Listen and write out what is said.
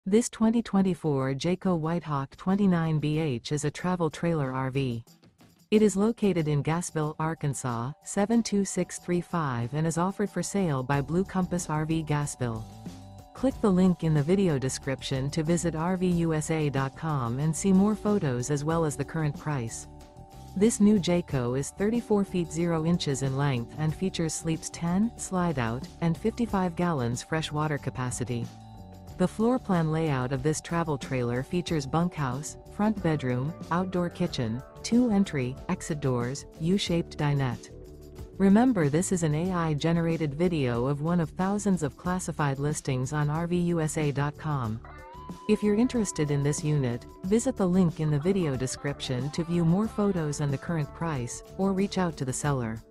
This 2024 Jayco White Hawk 29BH is a travel trailer RV. It is located in Gassville, Arkansas, 72635 and is offered for sale by Blue Compass RV Gassville. Click the link in the video description to visit RVUSA.com and see more photos as well as the current price. This new Jayco is 34 feet 0 inches in length and features sleeps 10, slide-out, and 55 gallons fresh water capacity. The floor plan layout of this travel trailer features bunkhouse, front bedroom, outdoor kitchen, 2 entry, exit doors, U-shaped dinette. Remember, this is an AI-generated video of one of thousands of classified listings on RVUSA.com. If you're interested in this unit, visit the link in the video description to view more photos and the current price, or reach out to the seller.